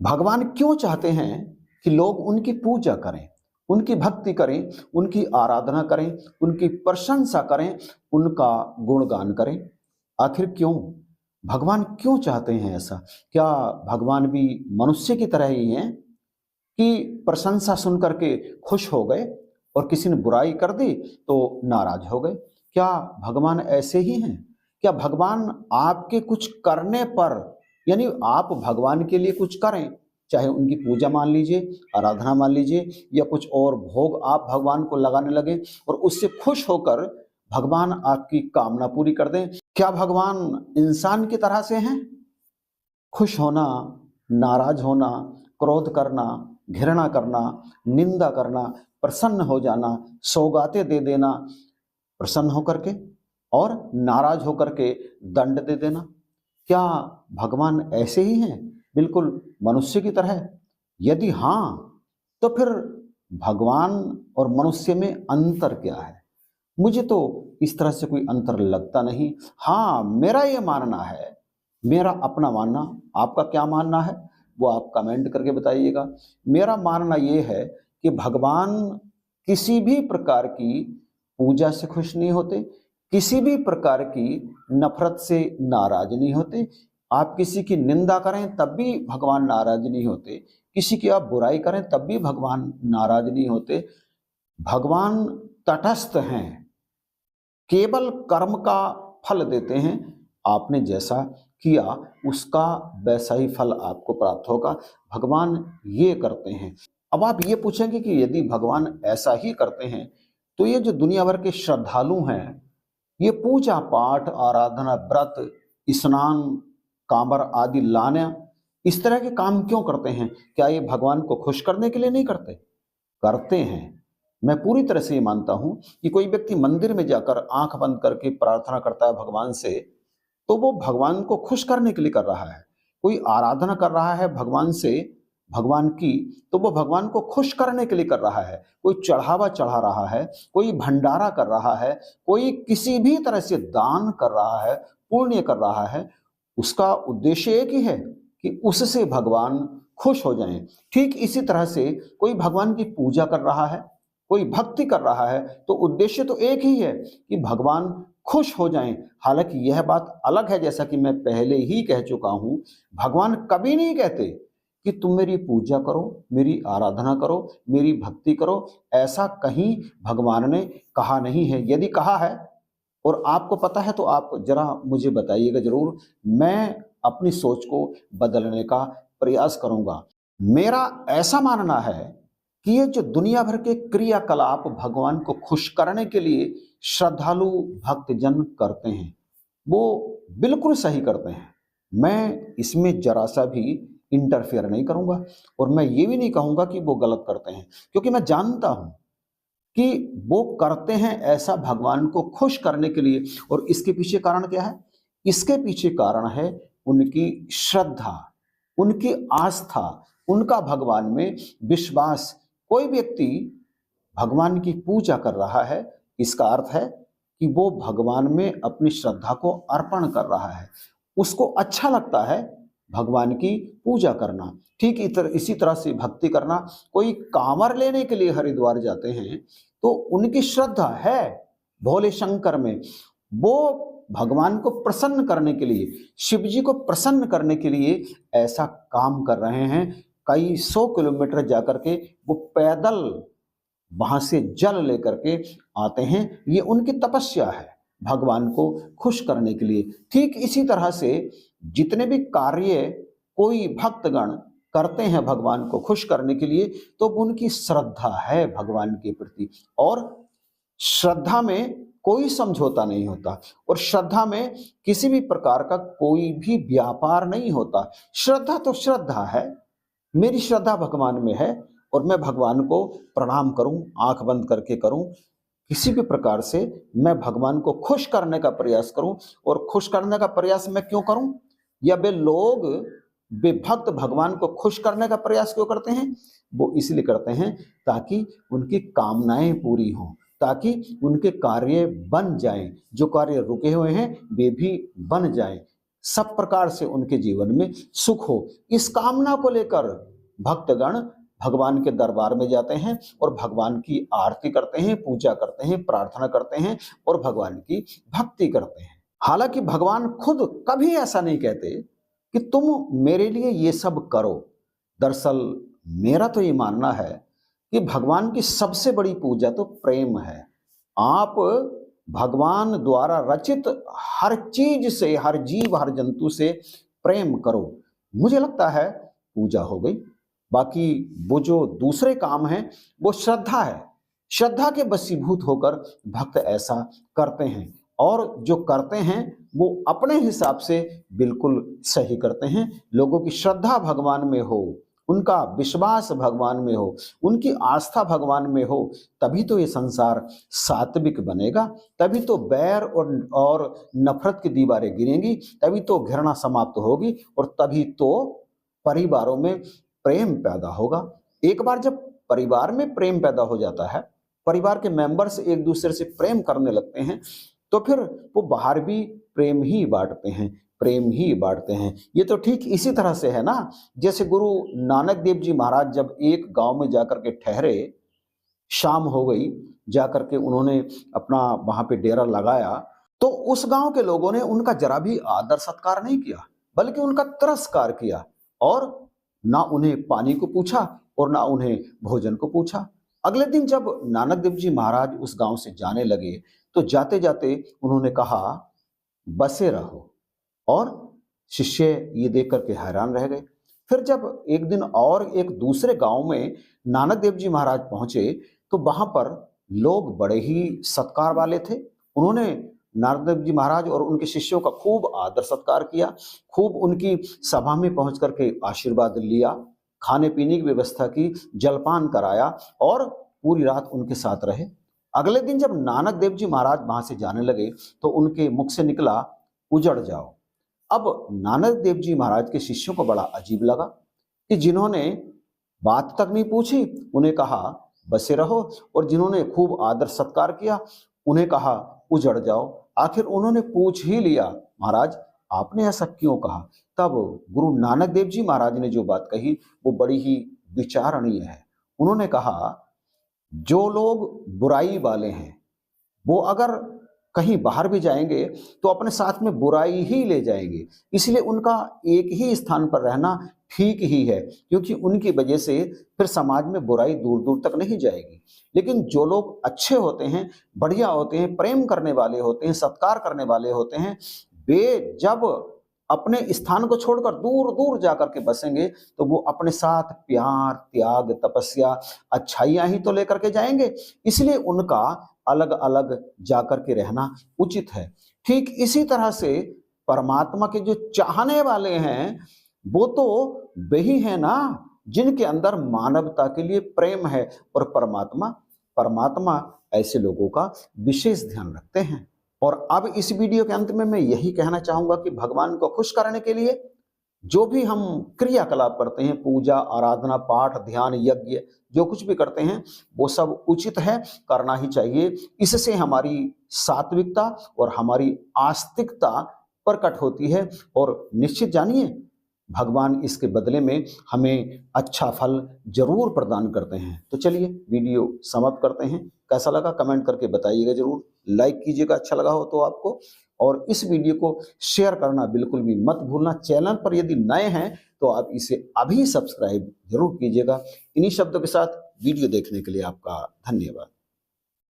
भगवान क्यों चाहते हैं कि लोग उनकी पूजा करें, उनकी भक्ति करें, उनकी आराधना करें, उनकी प्रशंसा करें, उनका गुणगान करें? आखिर क्यों? भगवान क्यों चाहते हैं ऐसा? क्या भगवान भी मनुष्य की तरह ही हैं कि प्रशंसा सुन करके खुश हो गए और किसी ने बुराई कर दी तो नाराज हो गए? क्या भगवान ऐसे ही हैं? क्या भगवान आपके कुछ करने पर, यानी आप भगवान के लिए कुछ करें, चाहे उनकी पूजा मान लीजिए, आराधना मान लीजिए, या कुछ और भोग आप भगवान को लगाने लगे और उससे खुश होकर भगवान आपकी कामना पूरी कर दें, क्या भगवान इंसान की तरह से हैं? खुश होना, नाराज होना, क्रोध करना, घृणा करना, निंदा करना, प्रसन्न हो जाना, सौगातें दे देना प्रसन्न होकर के, और नाराज होकर के दंड दे देना। क्या भगवान ऐसे ही हैं, बिल्कुल मनुष्य की तरह? यदि हाँ, तो फिर भगवान और मनुष्य में अंतर क्या है? मुझे तो इस तरह से कोई अंतर लगता नहीं। हाँ, मेरा ये मानना है, मेरा अपना मानना, आपका क्या मानना है वो आप कमेंट करके बताइएगा। मेरा मानना ये है कि भगवान किसी भी प्रकार की पूजा से खुश नहीं होते, किसी भी प्रकार की नफरत से नाराज नहीं होते। आप किसी की निंदा करें तब भी भगवान नाराज नहीं होते, किसी की आप बुराई करें तब भी भगवान नाराज नहीं होते। भगवान तटस्थ हैं, केवल कर्म का फल देते हैं। आपने जैसा किया उसका वैसा ही फल आपको प्राप्त होगा। भगवान ये करते हैं। अब आप ये पूछेंगे कि यदि भगवान ऐसा ही करते हैं तो ये जो दुनिया भर के श्रद्धालु हैं, ये पूजा पाठ, आराधना, व्रत, स्नान, कांवर आदि लाना, इस तरह के काम क्यों करते हैं? क्या ये भगवान को खुश करने के लिए नहीं करते? करते हैं। मैं पूरी तरह से ये मानता हूं कि कोई व्यक्ति मंदिर में जाकर आंख बंद करके प्रार्थना करता है भगवान से, तो वो भगवान को खुश करने के लिए कर रहा है। कोई आराधना कर रहा है भगवान से, भगवान की, तो वो भगवान को खुश करने के लिए कर रहा है। कोई चढ़ावा चढ़ा रहा है, कोई भंडारा कर रहा है, कोई किसी भी तरह से दान कर रहा है, पुण्य कर रहा है, उसका उद्देश्य एक ही है कि उससे भगवान खुश हो जाएं। ठीक इसी तरह से कोई भगवान की पूजा कर रहा है, कोई भक्ति कर रहा है, तो उद्देश्य तो एक ही है कि भगवान खुश हो जाएं। हालांकि यह बात अलग है, जैसा कि मैं पहले ही कह चुका हूं, भगवान कभी नहीं कहते कि तुम मेरी पूजा करो, मेरी आराधना करो, मेरी भक्ति करो। ऐसा कहीं भगवान ने कहा नहीं है। यदि कहा है और आपको पता है तो आप जरा मुझे बताइएगा जरूर। मैं अपनी सोच को बदलने का प्रयास करूंगा। मेरा ऐसा मानना है कि ये जो दुनिया भर के क्रियाकलाप भगवान को खुश करने के लिए श्रद्धालु भक्तजन करते हैं, वो बिल्कुल सही करते हैं। मैं इसमें जरा सा भी इंटरफेयर नहीं करूंगा और मैं ये भी नहीं कहूंगा कि वो गलत करते हैं, क्योंकि मैं जानता हूं कि वो करते हैं ऐसा भगवान को खुश करने के लिए। और इसके पीछे कारण क्या है? इसके पीछे कारण है उनकी श्रद्धा, उनकी आस्था, उनका भगवान में विश्वास। कोई व्यक्ति भगवान की पूजा कर रहा है, इसका अर्थ है कि वो भगवान में अपनी श्रद्धा को अर्पण कर रहा है, उसको अच्छा लगता है भगवान की पूजा करना। ठीक इसी तरह से भक्ति करना। कोई कांवर लेने के लिए हरिद्वार जाते हैं तो उनकी श्रद्धा है भोले शंकर में। वो भगवान को प्रसन्न करने के लिए, शिव जी को प्रसन्न करने के लिए ऐसा काम कर रहे हैं। कई 100 किलोमीटर जाकर के वो पैदल वहां से जल लेकर के आते हैं। ये उनकी तपस्या है भगवान को खुश करने के लिए। ठीक इसी तरह से जितने भी कार्य कोई भक्तगण करते हैं भगवान को खुश करने के लिए, तो उनकी श्रद्धा है भगवान के प्रति। और श्रद्धा में कोई समझौता नहीं होता, और श्रद्धा में किसी भी प्रकार का कोई भी व्यापार नहीं होता। श्रद्धा तो श्रद्धा है। मेरी श्रद्धा भगवान में है और मैं भगवान को प्रणाम करूं, आंख बंद करके करूं, किसी भी प्रकार से मैं भगवान को खुश करने का प्रयास करूं। और खुश करने का प्रयास मैं क्यों करूं, या वे लोग, वे भक्त भगवान को खुश करने का प्रयास क्यों करते हैं? वो इसलिए करते हैं ताकि उनकी कामनाएं पूरी हों, ताकि उनके कार्य बन जाएं, जो कार्य रुके हुए हैं वे भी बन जाएं। सब प्रकार से उनके जीवन में सुख हो, इस कामना को लेकर भक्तगण भगवान के दरबार में जाते हैं और भगवान की आरती करते हैं, पूजा करते हैं, प्रार्थना करते हैं और भगवान की भक्ति करते हैं। हालांकि भगवान खुद कभी ऐसा नहीं कहते कि तुम मेरे लिए ये सब करो। दरअसल मेरा तो ये मानना है कि भगवान की सबसे बड़ी पूजा तो प्रेम है। आप भगवान द्वारा रचित हर चीज से, हर जीव, हर जंतु से प्रेम करो। मुझे लगता है पूजा हो गई। बाकी वो जो दूसरे काम हैं वो श्रद्धा है। श्रद्धा के वशीभूत होकर भक्त ऐसा करते हैं और जो करते हैं वो अपने हिसाब से बिल्कुल सही करते हैं। लोगों की श्रद्धा भगवान में हो, उनका विश्वास भगवान में हो, उनकी आस्था भगवान में हो, तभी तो ये संसार सात्विक बनेगा, तभी तो बैर और नफरत की दीवारें गिरेंगी, तभी तो घृणा समाप्त होगी और तभी तो परिवारों में प्रेम पैदा होगा। एक बार जब परिवार में प्रेम पैदा हो जाता है, परिवार के मेंबर्स एक दूसरे से प्रेम करने लगते हैं, तो फिर वो बाहर भी प्रेम ही बांटते हैं, प्रेम ही बांटते हैं। ये तो ठीक इसी तरह से है ना, जैसे गुरु नानक देव जी महाराज जब एक गांव में जाकर के ठहरे, शाम हो गई, जाकर के उन्होंने अपना वहां पे डेरा लगाया, तो उस गांव के लोगों ने उनका जरा भी आदर सत्कार नहीं किया, बल्कि उनका तिरस्कार किया और ना उन्हें पानी को पूछा और ना उन्हें भोजन को पूछा। अगले दिन जब नानक देव जी महाराज उस गांव से जाने लगे तो जाते जाते उन्होंने कहा बसे रहो, और शिष्य ये देख करके हैरान रह गए। फिर जब एक दिन और एक दूसरे गांव में नानक देव जी महाराज पहुंचे तो वहां पर लोग बड़े ही सत्कार वाले थे। उन्होंने नारद देव जी महाराज और उनके शिष्यों का खूब आदर सत्कार किया, खूब उनकी सभा में पहुंच करके आशीर्वाद लिया, खाने पीने की व्यवस्था की, जलपान कराया और पूरी रात उनके साथ रहे। अगले दिन जब नानक देव जी महाराज वहां से जाने लगे तो उनके मुख से निकला उजड़ जाओ। अब नानक देव जी महाराज के शिष्यों को बड़ा अजीब लगा कि जिन्होंने बात तक नहीं पूछी उन्हें कहा बसे रहो, और जिन्होंने खूब आदर सत्कार किया उन्हें कहा उजड़ जाओ। आखिर उन्होंने पूछ ही लिया, महाराज आपने ऐसा क्यों कहा? तब गुरु नानक देव जी महाराज ने जो बात कही वो बड़ी ही विचारणीय है। उन्होंने कहा जो लोग बुराई वाले हैं वो अगर कहीं बाहर भी जाएंगे तो अपने साथ में बुराई ही ले जाएंगे, इसलिए उनका एक ही स्थान पर रहना ठीक ही है, क्योंकि उनकी वजह से फिर समाज में बुराई दूर दूर तक नहीं जाएगी। लेकिन जो लोग अच्छे होते हैं, बढ़िया होते हैं, प्रेम करने वाले होते हैं, सत्कार करने वाले होते हैं, वे जब अपने स्थान को छोड़कर दूर दूर जाकर के बसेंगे तो वो अपने साथ प्यार, त्याग, तपस्या, अच्छाइयां ही तो लेकर के जाएंगे, इसलिए उनका अलग अलग जाकर के रहना उचित है। ठीक इसी तरह से परमात्मा के जो चाहने वाले हैं वो तो वही है ना जिनके अंदर मानवता के लिए प्रेम है, और परमात्मा ऐसे लोगों का विशेष ध्यान रखते हैं। और अब इस वीडियो के अंत में मैं यही कहना चाहूंगा कि भगवान को खुश करने के लिए जो भी हम क्रियाकलाप करते हैं, पूजा, आराधना, पाठ, ध्यान, यज्ञ, जो कुछ भी करते हैं वो सब उचित है, करना ही चाहिए। इससे हमारी सात्विकता और हमारी आस्तिकता प्रकट होती है, और निश्चित जानिए भगवान इसके बदले में हमें अच्छा फल जरूर प्रदान करते हैं। तो चलिए वीडियो समाप्त करते हैं। कैसा लगा कमेंट करके बताइएगा जरूर, लाइक कीजिएगा अच्छा लगा हो तो आपको, और इस वीडियो को शेयर करना बिल्कुल भी मत भूलना। चैनल पर यदि नए हैं तो आप इसे अभी सब्सक्राइब जरूर कीजिएगा। इन्हीं शब्दों के साथ वीडियो देखने के लिए आपका धन्यवाद।